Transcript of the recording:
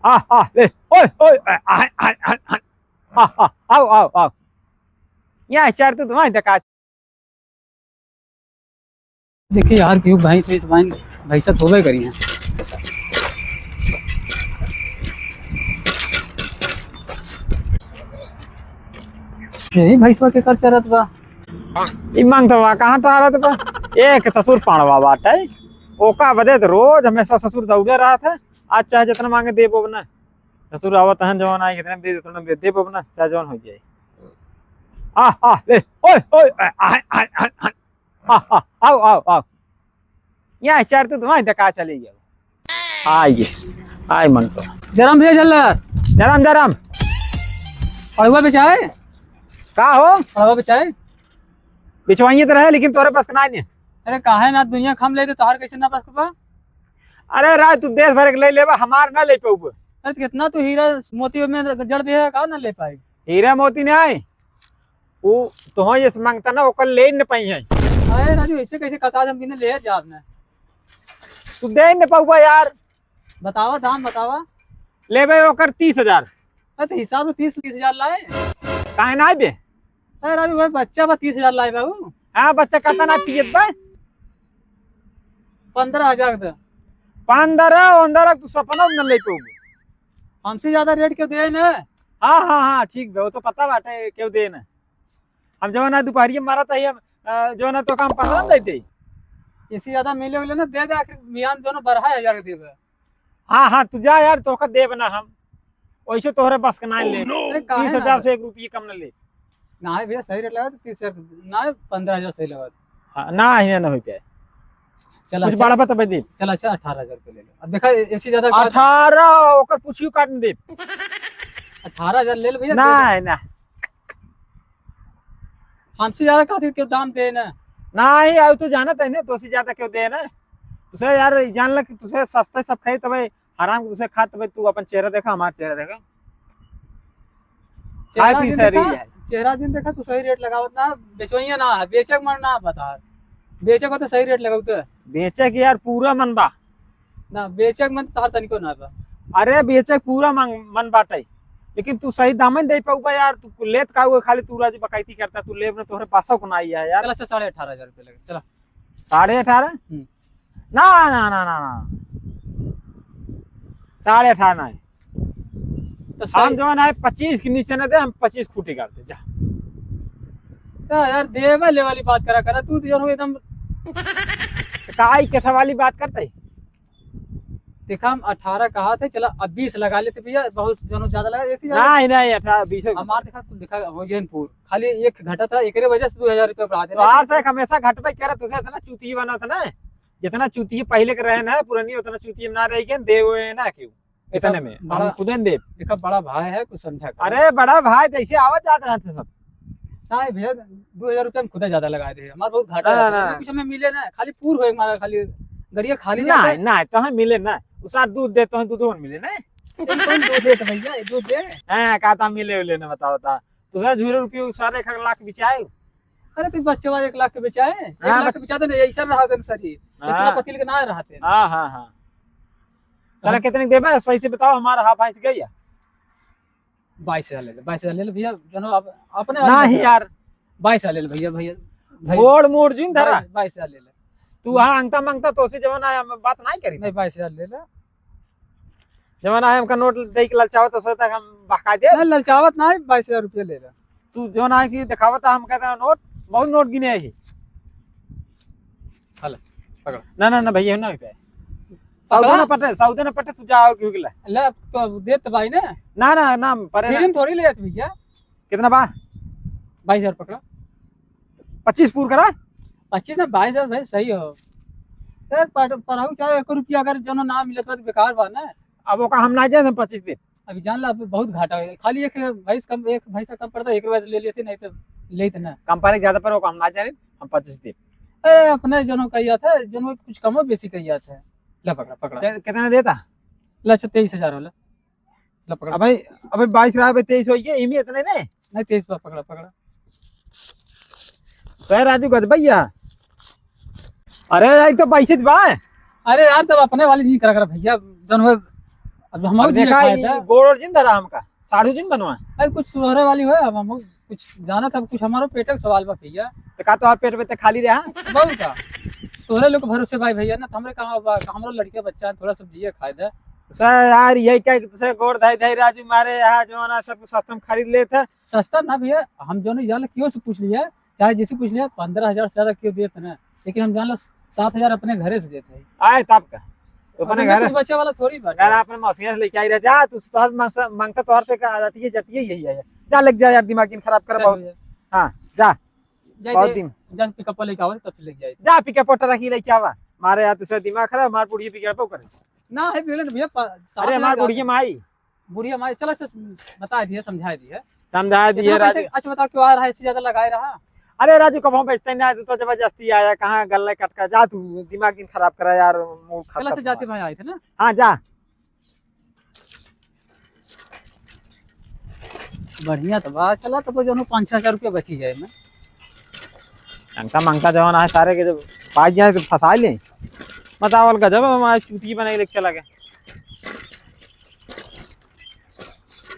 ले ओए ओए आओ आओ आओ यहाँ चार तो तुम्हारी दका। देखिए यार क्यों भैंस भैंसा धोबे करी है। यही भैंसवा के कर चरत बा। मांगता बा कहाँ टहरत बा। एक ससुर पाणवा बाटे ओका बदे तो रोज हमेशा ससुर दौड़े रहा था। आज चाहे जितना मांगे दे बोब ना। ससुर आवत हन जवान आई कितने दे उतना दे बोब ना चाहे जवान हो जाए। ले ओए ओए आओ आओ आओ यहाँ चार तो तुम्हारी दका चली गया। आइए आए मन तो जरम भैया जल जराम जराम पड़ुआ बेचाए का हो पड़ुआ बेचाए बिछवाइए तो रहे लेकिन तोरे पास ना नहीं। अरे काहे ना दुनिया खम ले दे तोहार कैसे ना पास पा। अरे राय तू देश भर के ले लेबा हमार ना ले पाऊब। अरे कितना तू हीरा मोती में जड़ दे का ना ले पाई। हीरा मोती ने आए वो तो ये मांगता ना ओकर ले न पाई है। अरे राजू ऐसे कैसे कता हम बिना ले जाब ना तू दे न पाऊबा यार। बतावा दाम बतावा। लेबे ओकर 30,000। अरे तो हिसाब से 30,000 लाए। काहे ना आबे। अरे राजू भाई बच्चा बा 30,000 लाए बाबू। हाँ बच्चा कहता ना पियत बा 15,000 दे 15 तू सपना में न ले पाऊब। हमसे ज्यादा रेट क्यों दे ना। हाँ हाँ हाँ ठीक बे वो तो पता बाटे क्यों दे न। हम जब ना दोपहरी मारा था हम जो ना तो काम 15 देते। इससे ज्यादा मिले उले ना दे दे आखिर मियान दोनों 12,000 देबे। हाँ हाँ तू जा यार तोका देब ना हम वैसे तोहरे बस के ना ले। 30,000 से 1 रुपये कम न ले। ना भैया सही रेट लगा 30,000 ना 15,000 सही लगा। ना ही ना हो पाए चल कुछ बड़ा बता दे। चल अच्छा 18,000 रुपये ले लो। अब देखा इससे ज्यादा 18 ओकर पूछियो काट दे 18,000 ले लो भैया। ना ना हमसे ज्यादा खातिर क्यों दाम दे ना। नहीं आयो तू जानत है ना तो से ज्यादा क्यों दे ना। तुसे यार जान ल कि तुसे सस्ता सब खाई तबे आराम तुसे खा तबे तू अपन चेहरा देखा हमार चेहरा देखा खाए पी सही है। चेहरा दिन देखा तू सही रेट लगावत ना बेचवइया ना बेचक मन ना बता बेचक हो तो सही रेट लगाऊ तो बेचे कि यार पूरा मन बा ना बेचक मन तार तनिको ना बा। अरे बेचे पूरा मन बाटे लेकिन तू सही दामन दे पाऊबा यार। तू लेत का हुए खाली तू राजू बकायती करता तू लेब ना तोहरे पासा को ना आई है यार। चल अच्छा 18,500 रुपये लगे चला 18.5 ना ना ना ना ना 18.5 ना तो हम जो है 25 के नीचे ना दे हम 25 खूटी करते जा। तो यार देवा ले वाली बात करा तू जो एकदम काई कैसा वाली बात करते देखा हम 18 कहा थे चला अब 20 लगा लेते भैया बहुत जनो ज्यादा लगा ऐसी नहीं नहीं 18 20 हमार देखा हो जैनपुर खाली एक घटा था एकरे वजह से 2,000 रुपये बढ़ा दे। तो आर से हमेशा घटबे करे तुसे इतना चूती बना था ना जितना चूती पहले के रहे ना पुरानी उतना चूती में ना रही के दे हुए ना क्यों इतने में हम खुद दे। देखा बड़ा भाई है कुछ समझा। अरे बड़ा भाई तो ऐसे आवाज जाते रहते सब। नहीं भैया 2,000 रुपये हम खुद ज्यादा लगा रहे हैं हमारा बहुत घाटा है। कुछ हमें मिले ना खाली पूर हो हमारा खाली गड़िया खाली नहीं नहीं तो हम मिले ना उसार दूध देते हैं दूध मिले ना। कौन दूध दे भैया दूध दे हैं कहता मिले उले ना बताओ ता तुझे 0 रुपये उसार 1 लाख बिचाए। अरे तू बच्चे वाले 1 लाख के बेचाए 1 लाख के बेचाते नहीं ऐसा रहा था सर इतना पतिल के ना रहते। हाँ हाँ हाँ चला कितने देबे सही से बताओ हमारा हाफ भैंस गई 22,000 ले लो 22,000 ले लो भैया जनो अपने नहीं यार 22,000 ले लो भैया भैया मोड़ मोड़ जी धरा 22,000 ले लो तू हाँ अंगता मांगता तो से जवन आया बात नहीं करी नहीं 22,000 ले लो जवन आया हमका नोट दे के ललचावत तो सोता हम बका दे नहीं ललचावत ना 22,000 रुपये ले लो। तू जवन आया की दिखावत हम कहता नोट बहुत नोट गिने है। हल पकड़ ना ना ना भैया ना पे साउदन पटे तू जाओ क्यों गिला ले तो देत भाई ने ना ना ना पर फिर थोड़ी ले जाते भैया कितना बा 22,000 पकड़ा 25 पूर करा 25 ना 22,000 भाई सही हो यार पढ़ाऊ चाहे 1 रुपया अगर जनो ना मिले तो बेकार बा ना। अब ओका हम ना जाए हम 25 दिन अभी जान ला बहुत घाटा है खाली एक भैंसा कम पड़ता एक वजह ले लेते नहीं तो लेते ना कंपनी ज्यादा पर ओका हम ना जाने हम 25 दिन। अरे अपने जनो कहिया था जनो कुछ कमो बेसी कहिया था। ले पकड़ा पकड़ा कितना देता ले 23,000 होला ले पकड़ा अबे 22 रहा 23 हो गया इमी इतने में नहीं 23 पकड़ा पकड़ा तो राजू गज भैया। अरे यार तो पैसे दबा अरे यार तब अपने वाली नहीं करा भैया जन अब हम और देखा खाए थे। गोड़ और जिन धरा हमका साढ़ू जिन बनवा अरे कुछ तोहरे वाली है, अब हम कुछ जाना था, कुछ हमारो पेट का सवाल बा भैया। तो का तो आप पेट पे ते खाली रहा बहुत का तोहरे लोग भरोसे भाई भैया ना, तो हमरे कहाँ बा, हमरो लड़के बच्चा है, थोड़ा सब्जी खाए थे। सर यार यही क्या तुझे गोड़ धाई धाई राजू मारे यहाँ जो है ना सब सस्ता में खरीद लेते। सस्ता ना भैया, हम जो नहीं जान क्यों से पूछ लिया, चाहे जैसे पूछ लिया 15,000 से ज्यादा क्यों देते ना, लेकिन हम जान 7,000 अपने घरे से देते हैं। आए तब का तो अपने घर कुछ बच्चे वाला थोड़ी बात यार अपने मौसिया से लेके आई रहे जा तू तो मांगता तोहर से आ जाती है जती है यही है जा लग जा यार दिमाग इन खराब कर बहुत। हाँ जा बहुत दिन जब पिकअप लेके आओ तब लेके जाए जा पिकअप पोटा रखी लेके आवा मारे यार तुझे दिमाग खराब मार बुढ़ी पिकअप करे ना है भैया। अरे मार बुढ़ी माई बुढ़िया माई चलो बता दिए समझा दिए समझा दिए राजू। अच्छा बता क्यों आ रहा है, इससे ज्यादा लगाए रहा। अरे राजू कब हम बेचते नहीं तो जबरदस्ती आया कहाँ गले कट का जा तू दिमाग इन खराब करा यार मूड कल से जाते भाई आए थे ना। हाँ जा बढ़िया तो बात चला तो जो 5-6 हजार रुपया बची जाए मैं अंका मंका जवान है सारे के जब पाँच जाए तो फंसा ले बतावल का जब हम आज चूटी बना के चला गया।